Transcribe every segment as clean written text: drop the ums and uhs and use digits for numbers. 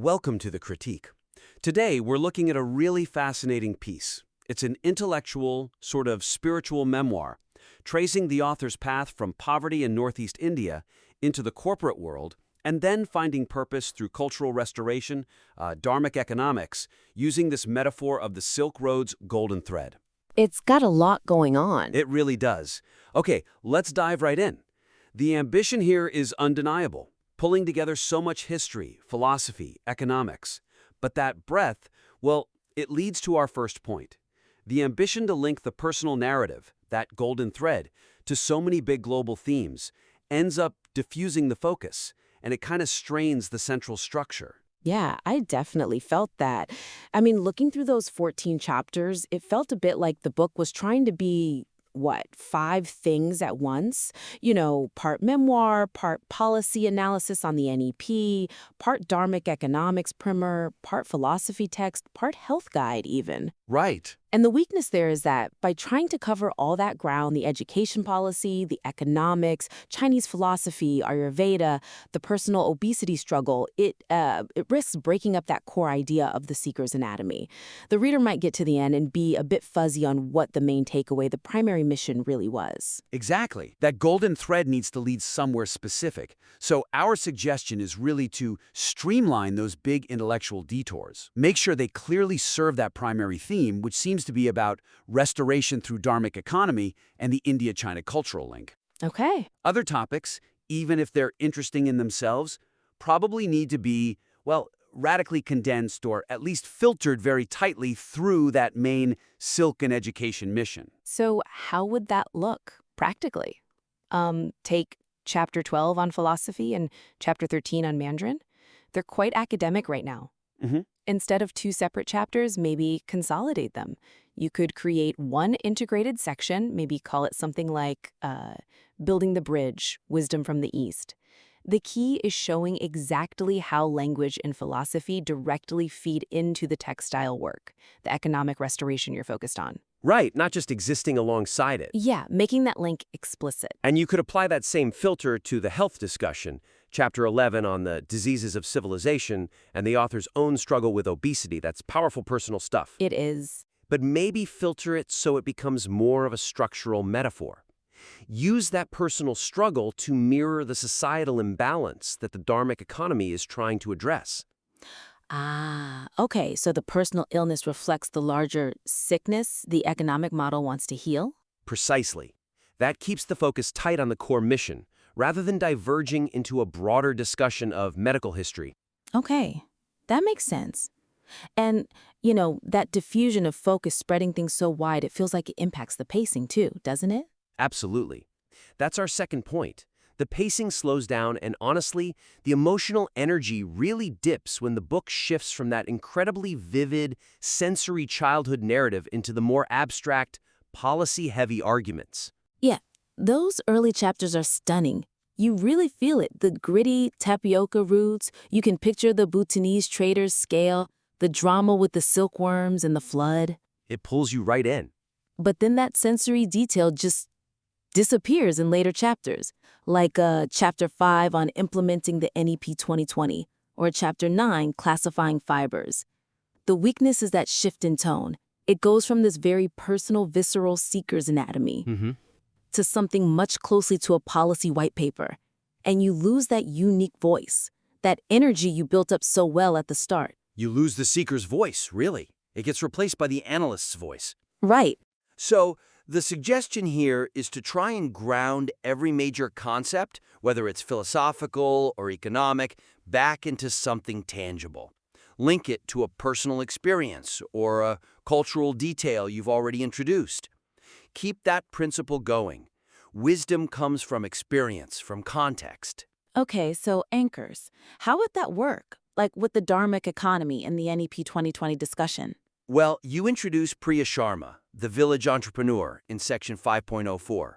Welcome to the critique. Today, we're looking at a really fascinating piece. It's an intellectual, sort of spiritual memoir, tracing the author's path from poverty in Northeast India into the corporate world, and then finding purpose through cultural restoration, Dharmic economics, using this metaphor of the Silk Road's golden thread. It's got a lot going on. It really does. Okay, let's dive right in. The ambition here is undeniable, pulling together so much history, philosophy, economics. But that breadth, well, it leads to our first point. The ambition to link the personal narrative, that golden thread, to so many big global themes, ends up diffusing the focus, and it kind of strains the central structure. Yeah, I definitely felt that. I mean, looking through those 14 chapters, it felt a bit like the book was trying to be, 5 things at once? Part memoir, part policy analysis on the NEP, part Dharmic economics primer, part philosophy text, part health guide even. Right. And the weakness there is that by trying to cover all that ground, the education policy, the economics, Chinese philosophy, Ayurveda, the personal obesity struggle, it risks breaking up that core idea of the seeker's anatomy. The reader might get to the end and be a bit fuzzy on what the main takeaway, the primary mission really was. Exactly. That golden thread needs to lead somewhere specific. So our suggestion is really to streamline those big intellectual detours. Make sure they clearly serve that primary theme, which seems to be about restoration through Dharmic economy and the India-China cultural link. Okay. Other topics, even if they're interesting in themselves, probably need to be, radically condensed or at least filtered very tightly through that main silk and education mission. So how would that look practically? Take Chapter 12 on philosophy and Chapter 13 on Mandarin. They're quite academic right now. Instead of 2 separate chapters, maybe consolidate them. You could create one integrated section, maybe call it something like Building the Bridge, Wisdom from the East. The key is showing exactly how language and philosophy directly feed into the textile work, the economic restoration you're focused on. Right, not just existing alongside it. Yeah, making that link explicit. And you could apply that same filter to the health discussion, Chapter 11 on the diseases of civilization and the author's own struggle with obesity. That's powerful personal stuff. It is. But maybe filter it so it becomes more of a structural metaphor. Use that personal struggle to mirror the societal imbalance that the Dharmic economy is trying to address. Okay, so the personal illness reflects the larger sickness the economic model wants to heal? Precisely. That keeps the focus tight on the core mission, rather than diverging into a broader discussion of medical history. Okay, that makes sense. And, that diffusion of focus spreading things so wide, it feels like it impacts the pacing too, doesn't it? Absolutely. That's our second point. The pacing slows down, and honestly, the emotional energy really dips when the book shifts from that incredibly vivid, sensory childhood narrative into the more abstract, policy-heavy arguments. Yeah, those early chapters are stunning. You really feel it, the gritty tapioca roots. You can picture the Bhutanese traders' scale, the drama with the silkworms and the flood. It pulls you right in. But then that sensory detail just disappears in later chapters, like Chapter 5 on implementing the NEP 2020, or Chapter 9 classifying fibers. The weakness is that shift in tone. It goes from this very personal, visceral seeker's anatomy to something much closely to a policy white paper. And you lose that unique voice, that energy you built up so well at the start. You lose the seeker's voice, really. It gets replaced by the analyst's voice. Right. So the suggestion here is to try and ground every major concept, whether it's philosophical or economic, back into something tangible. Link it to a personal experience or a cultural detail you've already introduced. Keep that principle going. Wisdom comes from experience, from context. Okay, so anchors. How would that work? Like with the Dharmic economy and the NEP 2020 discussion? Well, you introduce Priya Sharma, the village entrepreneur, in section 5.04.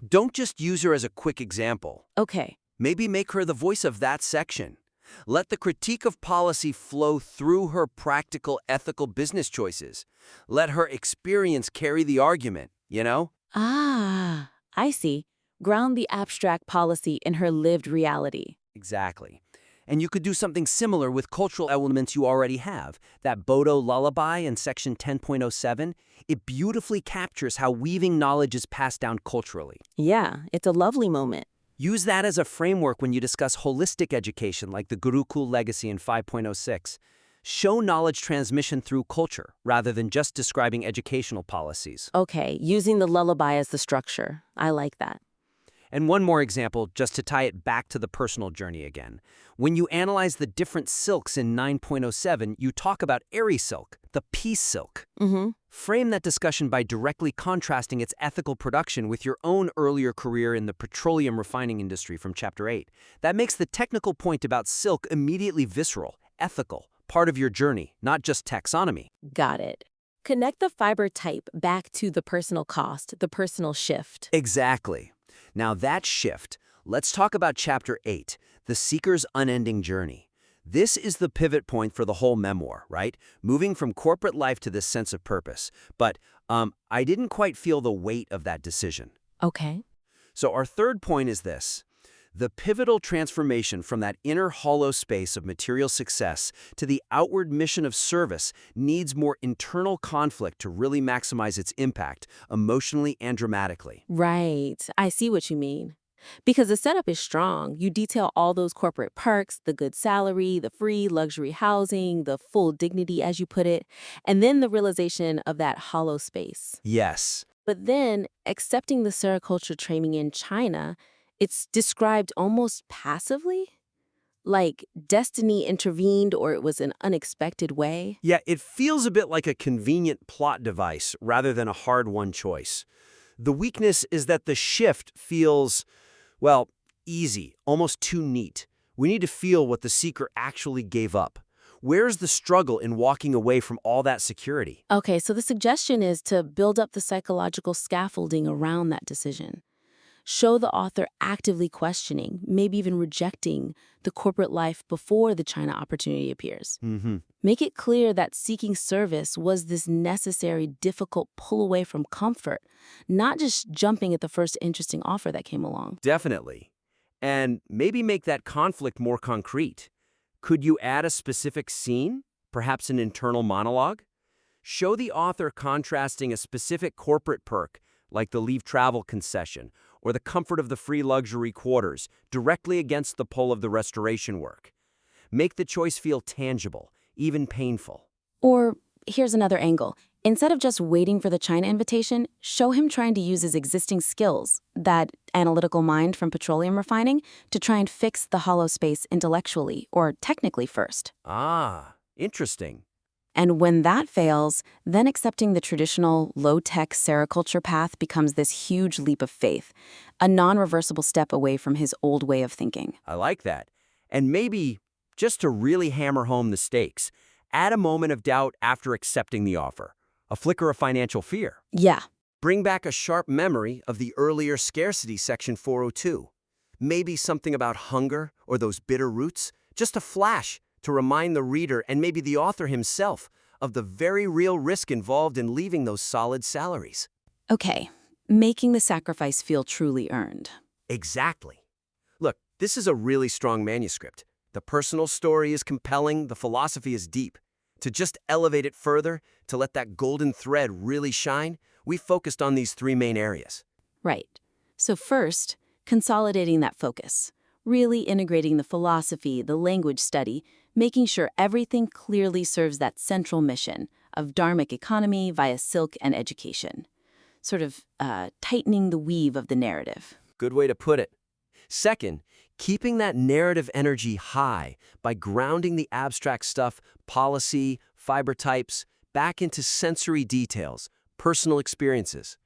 Don't just use her as a quick example. Okay. Maybe make her the voice of that section. Let the critique of policy flow through her practical, ethical business choices. Let her experience carry the argument, I see. Ground the abstract policy in her lived reality. Exactly. And you could do something similar with cultural elements you already have. That Bodo lullaby in section 10.07, it beautifully captures how weaving knowledge is passed down culturally. Yeah, it's a lovely moment. Use that as a framework when you discuss holistic education like the Gurukul legacy in 5.06. Show knowledge transmission through culture rather than just describing educational policies. Okay, using the lullaby as the structure. I like that. And one more example, just to tie it back to the personal journey again. When you analyze the different silks in 9.07, you talk about airy silk, the peace silk. Frame that discussion by directly contrasting its ethical production with your own earlier career in the petroleum refining industry from Chapter 8. That makes the technical point about silk immediately visceral, ethical, part of your journey, not just taxonomy. Got it. Connect the fiber type back to the personal cost, the personal shift. Exactly. Now that shift, let's talk about Chapter 8, The Seeker's Unending Journey. This is the pivot point for the whole memoir, right? Moving from corporate life to this sense of purpose. But I didn't quite feel the weight of that decision. Okay. So our third point is this. The pivotal transformation from that inner hollow space of material success to the outward mission of service needs more internal conflict to really maximize its impact, emotionally and dramatically. Right. I see what you mean. Because the setup is strong. You detail all those corporate perks, the good salary, the free luxury housing, the full dignity, as you put it, and then the realization of that hollow space. Yes. But then, accepting the sericulture training in China, it's described almost passively, like destiny intervened or it was an unexpected way. Yeah, it feels a bit like a convenient plot device rather than a hard-won choice. The weakness is that the shift feels, well, easy, almost too neat. We need to feel what the seeker actually gave up. Where's the struggle in walking away from all that security? Okay, so the suggestion is to build up the psychological scaffolding around that decision. Show the author actively questioning, maybe even rejecting, the corporate life before the China opportunity appears. Make it clear that seeking service was this necessary, difficult pull away from comfort, not just jumping at the first interesting offer that came along. Definitely. And maybe make that conflict more concrete. Could you add a specific scene, perhaps an internal monologue? Show the author contrasting a specific corporate perk, like the leave travel concession, or the comfort of the free luxury quarters, directly against the pull of the restoration work. Make the choice feel tangible, even painful. Or here's another angle. Instead of just waiting for the China invitation, show him trying to use his existing skills, that analytical mind from petroleum refining, to try and fix the hollow space intellectually or technically first. Ah, interesting. And when that fails, then accepting the traditional low-tech sericulture path becomes this huge leap of faith, a non-reversible step away from his old way of thinking. I like that. And maybe, just to really hammer home the stakes, add a moment of doubt after accepting the offer, a flicker of financial fear. Yeah. Bring back a sharp memory of the earlier scarcity section 402. Maybe something about hunger or those bitter roots, just a flash to remind the reader and maybe the author himself of the very real risk involved in leaving those solid salaries. Okay, making the sacrifice feel truly earned. Exactly. Look, this is a really strong manuscript. The personal story is compelling, the philosophy is deep. To just elevate it further, to let that golden thread really shine, we focused on these three main areas. Right. So first, consolidating that focus. Really integrating the philosophy, the language study, making sure everything clearly serves that central mission of Dharmic economy via silk and education. Sort of tightening the weave of the narrative. Good way to put it. Second, keeping that narrative energy high by grounding the abstract stuff, policy, fiber types, back into sensory details, personal experiences.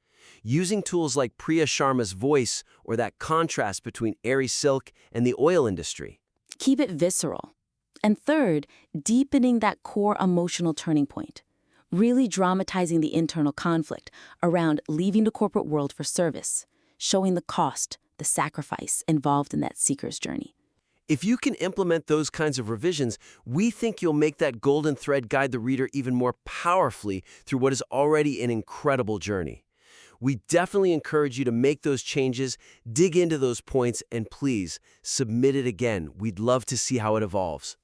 Using tools like Priya Sharma's voice or that contrast between airy silk and the oil industry. Keep it visceral. And third, deepening that core emotional turning point. Really dramatizing the internal conflict around leaving the corporate world for service, showing the cost, the sacrifice involved in that seeker's journey. If you can implement those kinds of revisions, we think you'll make that golden thread guide the reader even more powerfully through what is already an incredible journey. We definitely encourage you to make those changes, dig into those points, and please submit it again. We'd love to see how it evolves.